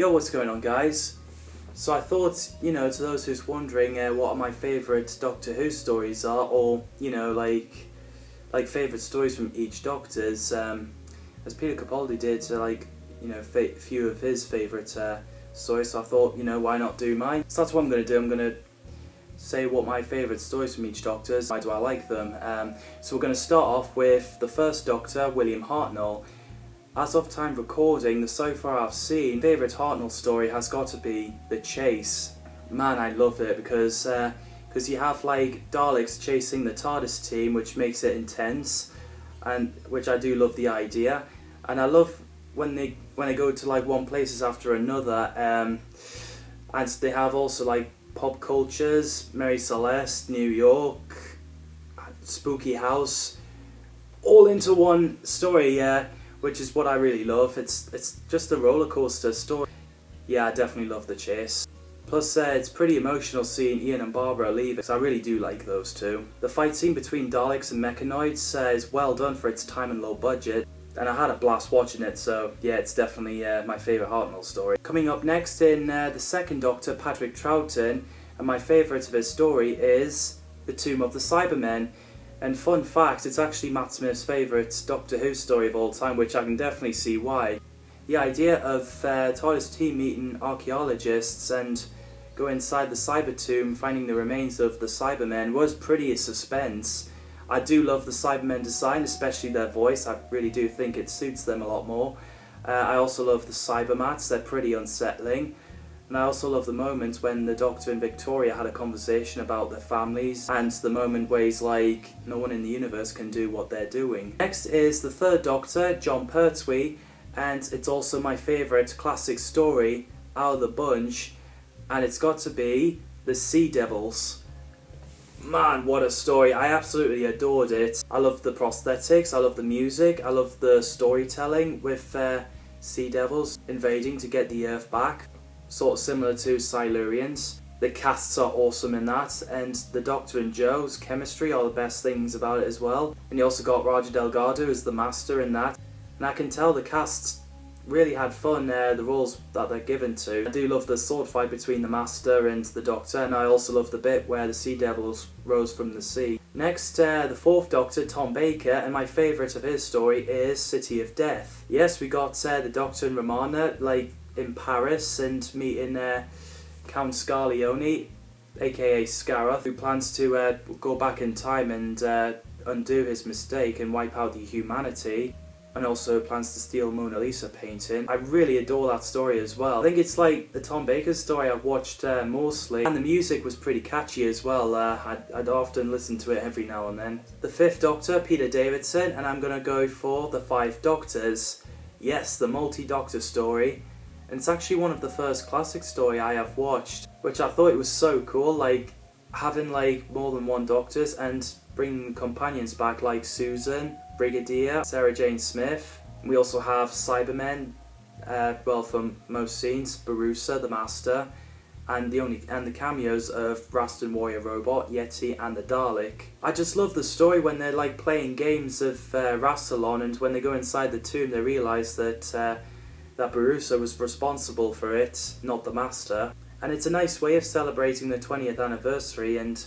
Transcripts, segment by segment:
Yo, what's going on, guys? So I thought, to those who's wondering what my favourite Doctor Who stories are, or, like favourite stories from each Doctor's, as Peter Capaldi did, few of his favourite stories, so I thought, why not do mine? So that's what I'm going to do. I'm going to say what my favourite stories from each Doctor is, why do I like them. So we're going to start off with the first Doctor, William Hartnell. As of time recording, so far I've seen, favourite Hartnell story has got to be The Chase. Man, I love it because you have like Daleks chasing the TARDIS team, which makes it intense, and which I do love the idea. And I love when they go to like one places after another, and they have also like pop cultures, Mary Celeste, New York, Spooky House, all into one story. Which is what I really love. It's just a roller coaster story. Yeah, I definitely love The Chase. Plus, it's pretty emotional seeing Ian and Barbara leave, because I really do like those two. The fight scene between Daleks and Mechanoids is well done for its time and low budget, and I had a blast watching it, so yeah, it's definitely my favourite Hartnell story. Coming up next in the second Doctor, Patrick Troughton, and my favourite of his story is The Tomb of the Cybermen. And fun fact, it's actually Matt Smith's favourite Doctor Who story of all time, which I can definitely see why. The idea of TARDIS team meeting archaeologists and go inside the Cyber Tomb, finding the remains of the Cybermen, was pretty suspense. I do love the Cybermen design, especially their voice. I really do think it suits them a lot more. I also love the Cybermats, they're pretty unsettling. And I also love the moment when the Doctor and Victoria had a conversation about their families, and the moment where he's like, no one in the universe can do what they're doing. Next is the third Doctor, John Pertwee, and it's also my favourite classic story out of the bunch, and it's got to be The Sea Devils. Man, what a story. I absolutely adored it. I love the prosthetics, I love the music, I love the storytelling with Sea Devils invading to get the Earth back. Sort of similar to Silurians. The casts are awesome in that, and the Doctor and Joe's chemistry are the best things about it as well. And you also got Roger Delgado as the Master in that. And I can tell the cast really had fun, the roles that they're given to. I do love the sword fight between the Master and the Doctor, and I also love the bit where the Sea Devils rose from the sea. Next, the fourth Doctor, Tom Baker, and my favourite of his story is City of Death. Yes, we got the Doctor and Romana, in Paris, and meeting Count Scarleone, aka Scarroth, who plans to go back in time and undo his mistake and wipe out the humanity, and also plans to steal Mona Lisa painting. I really adore that story as well. I think it's like the Tom Baker story I've watched mostly, and the music was pretty catchy as well. I'd often listen to it every now and then. The fifth Doctor, Peter Davidson, and I'm gonna go for the Five Doctors. Yes, the multi-Doctor story. And it's actually one of the first classic story I have watched, which I thought it was so cool, having more than one Doctors and bringing companions back like Susan, Brigadier, Sarah Jane Smith. We also have Cybermen, from most scenes, Barusa, the Master, and the cameos of Raston Warrior Robot, Yeti, and the Dalek. I just love the story when they're playing games of Rassilon, and when they go inside the tomb they realise that Barusa was responsible for it, not the Master. And it's a nice way of celebrating the 20th anniversary, and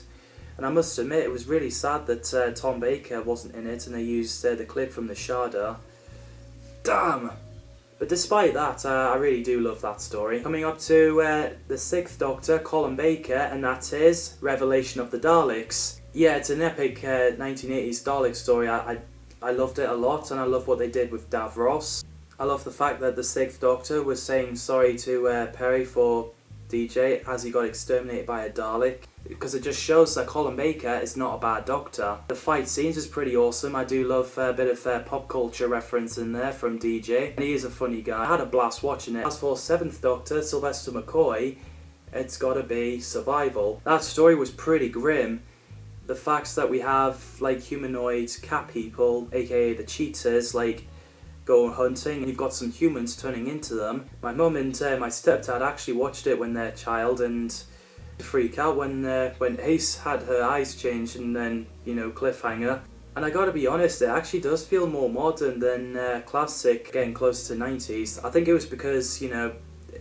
I must admit it was really sad that Tom Baker wasn't in it and they used the clip from the Shada. Damn! But despite that, I really do love that story. Coming up to the sixth Doctor, Colin Baker, and that is Revelation of the Daleks. Yeah, it's an epic 1980s Dalek story. I loved it a lot, and I love what they did with Davros. I love the fact that the sixth Doctor was saying sorry to Perry for DJ as he got exterminated by a Dalek, because it just shows that Colin Baker is not a bad Doctor. The fight scenes is pretty awesome. I do love a bit of pop culture reference in there from DJ, and he is a funny guy. I had a blast watching it. As for seventh Doctor, Sylvester McCoy, it's gotta be Survival. That story was pretty grim. The fact that we have humanoid cat people, aka the cheetahs, go hunting, and you've got some humans turning into them. My mum and my stepdad actually watched it when they're a child and freak out when Ace had her eyes changed and then, cliffhanger. And I gotta be honest, it actually does feel more modern than classic, getting close to 90s. I think it was because,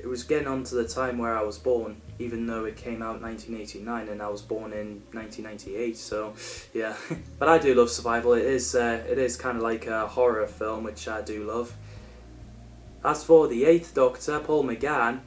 it was getting on to the time where I was born, even though it came out in 1989 and I was born in 1998, so yeah. But I do love Survival. It is kind of like a horror film, which I do love. As for the 8th Doctor, Paul McGann,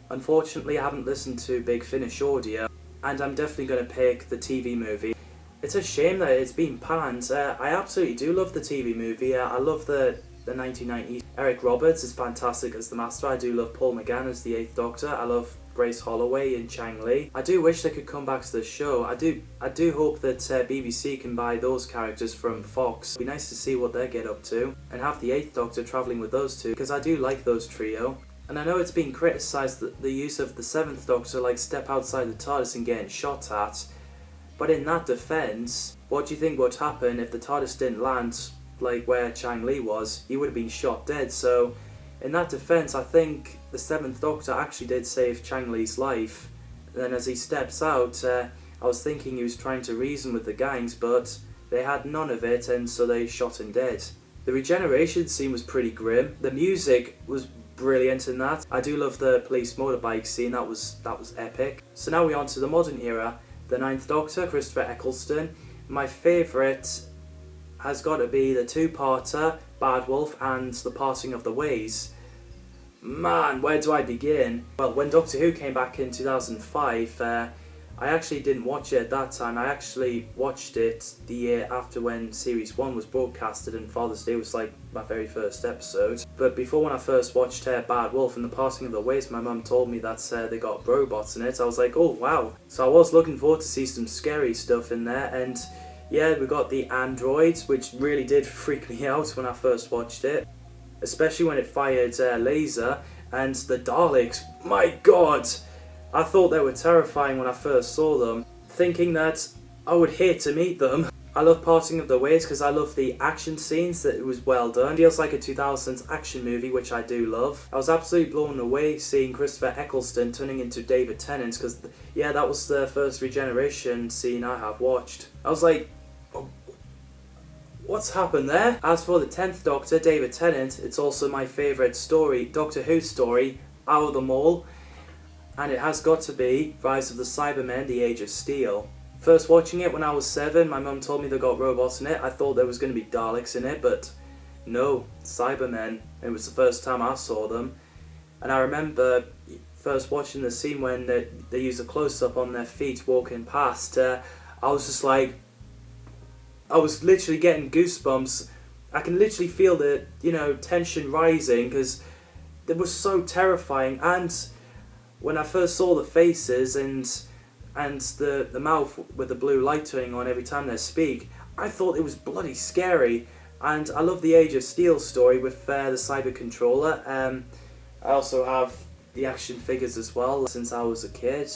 unfortunately I haven't listened to Big Finish audio, and I'm definitely going to pick the TV movie. It's a shame that it's been panned. I absolutely do love the TV movie. I love the 1990s. Eric Roberts is fantastic as the Master. I do love Paul McGann as the 8th Doctor. I love Grace Holloway and Chang Li. I do wish they could come back to the show. I do hope that BBC can buy those characters from Fox. It'd be nice to see what they get up to and have the 8th Doctor travelling with those two, because I do like those trio. And I know it's been criticised that the use of the 7th Doctor, like step outside the TARDIS and getting shot at. But in that defence, what do you think would happen if the TARDIS didn't land like where Chang Li was? He would have been shot dead. So in that defence, I think the 7th Doctor actually did save Chang Li's life. And then as he steps out, I was thinking he was trying to reason with the gangs, but they had none of it, and so they shot him dead. The regeneration scene was pretty grim. The music was brilliant in that. I do love the police motorbike scene. That was epic. So now we're on to the modern era. The 9th Doctor, Christopher Eccleston. My favourite has got to be the two-parter, Bad Wolf and The Parting of the Ways. Man, where do I begin? Well, when Doctor Who came back in 2005, I actually didn't watch it at that time. I actually watched it the year after when Series 1 was broadcasted, and Father's Day was like my very first episode. But before, when I first watched Bad Wolf and The Parting of the Ways, my mum told me that they got robots in it. I was like, oh wow. So I was looking forward to see some scary stuff in there, and yeah, we got the androids, which really did freak me out when I first watched it. Especially when it fired laser, and the Daleks, my god! I thought they were terrifying when I first saw them, thinking that I would hate to meet them. I love Parting of the Ways because I love the action scenes, that it was well done. It feels like a 2000s action movie, which I do love. I was absolutely blown away seeing Christopher Eccleston turning into David Tennant, because yeah, that was the first regeneration scene I have watched. I was like, oh, what's happened there? As for the 10th Doctor, David Tennant, it's also my favourite story, Doctor Who story, out of them all. And it has got to be Rise of the Cybermen, The Age of Steel. First watching it when I was 7, my mum told me they got robots in it. I thought there was going to be Daleks in it, but no, Cybermen. It was the first time I saw them. And I remember first watching the scene when they use a close-up on their feet walking past. I was just like, I was literally getting goosebumps. I can literally feel the, tension rising, because it was so terrifying. And when I first saw the faces and the mouth with the blue light turning on every time they speak, I thought it was bloody scary. And I love the Age of Steel story with the Cyber Controller. I also have the action figures as well since I was a kid,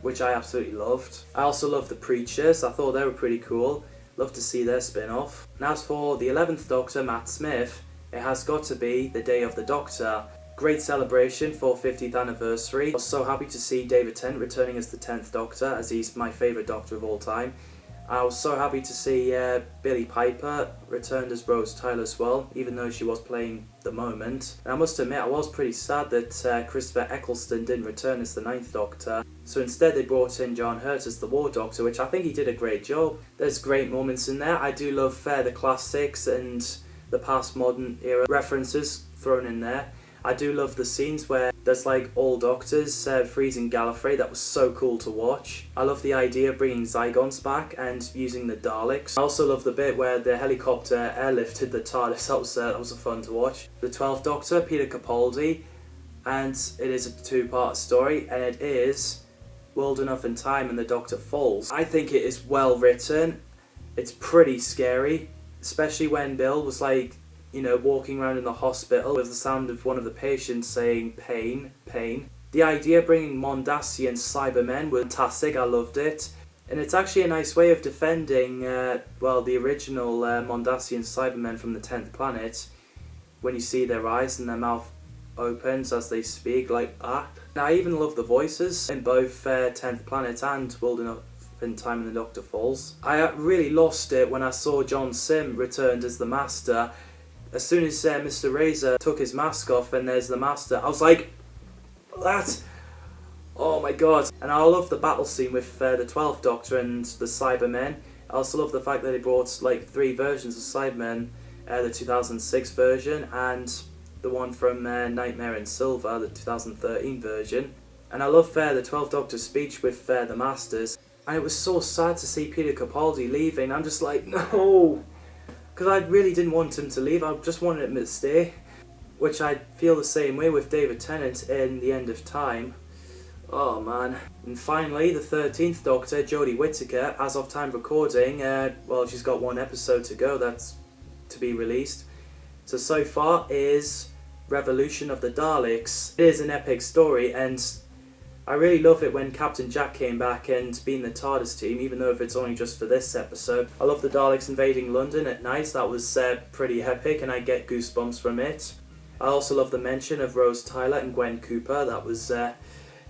which I absolutely loved. I also love the Preachers. I thought they were pretty cool. Love to see their spin-off. And as for the 11th Doctor, Matt Smith, it has got to be The Day of the Doctor. Great celebration for 50th anniversary. I was so happy to see David Tennant returning as the 10th Doctor, as he's my favourite Doctor of all time. I was so happy to see Billie Piper returned as Rose Tyler as well, even though she was playing the moment. And I must admit, I was pretty sad that Christopher Eccleston didn't return as the 9th Doctor. So instead they brought in John Hurt as the War Doctor, which I think he did a great job. There's great moments in there. I do love the classics and the past modern era references thrown in there. I do love the scenes where there's like all Doctors freezing Gallifrey. That was so cool to watch. I love the idea of bringing Zygons back and using the Daleks. I also love the bit where the helicopter airlifted the TARDIS. That was fun to watch. The 12th Doctor, Peter Capaldi, and it is a two-part story, and it is World Enough in Time and the Doctor Falls. I think it is well written. It's pretty scary, especially when Bill was like, walking around in the hospital with the sound of one of the patients saying pain, pain. The idea of bringing Mondasian Cybermen was fantastic. I loved it. And it's actually a nice way of defending, the original Mondasian Cybermen from the 10th Planet, when you see their eyes and their mouth opens as they speak, like that. And I even love the voices in both 10th Planet and World Enough in Time and the Doctor Falls. I really lost it when I saw John Sim returned as the Master. As soon as Mr. Razor took his mask off and there's the Master, I was like, That, oh my god. And I love the battle scene with the 12th Doctor and the Cybermen. I also love the fact that they brought like 3 versions of Cybermen, the 2006 version and the one from Nightmare in Silver, the 2013 version. And I love the 12th Doctor's speech with the Masters. And it was so sad to see Peter Capaldi leaving. I'm just like, no! Because I really didn't want him to leave, I just wanted him to stay. Which I feel the same way with David Tennant in The End of Time. Oh man. And finally, the 13th Doctor, Jodie Whittaker, as of time recording, well, she's got 1 episode to go, that's to be released. So far is Revolution of the Daleks. It is an epic story, and I really love it when Captain Jack came back and being the TARDIS team, even though if it's only just for this episode. I love the Daleks invading London at night, that was pretty epic and I get goosebumps from it. I also love the mention of Rose Tyler and Gwen Cooper, that was it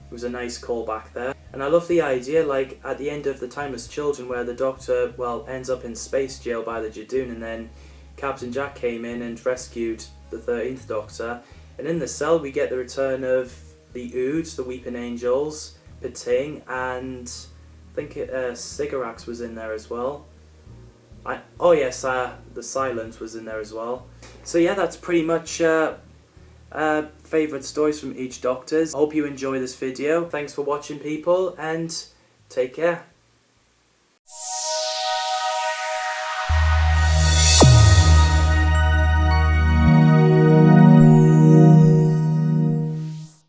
was a nice callback there. And I love the idea, like, at the end of The Timeless Children, where the Doctor, well, ends up in space jail by the Jadoon, and then Captain Jack came in and rescued the 13th Doctor. And in the cell we get the return of the Oods, the Weeping Angels, Pating, and I think Sigarax was in there as well. Oh yes, the Silent was in there as well. So yeah, that's pretty much favourite stories from each Doctor's. I hope you enjoy this video. Thanks for watching, people, and take care.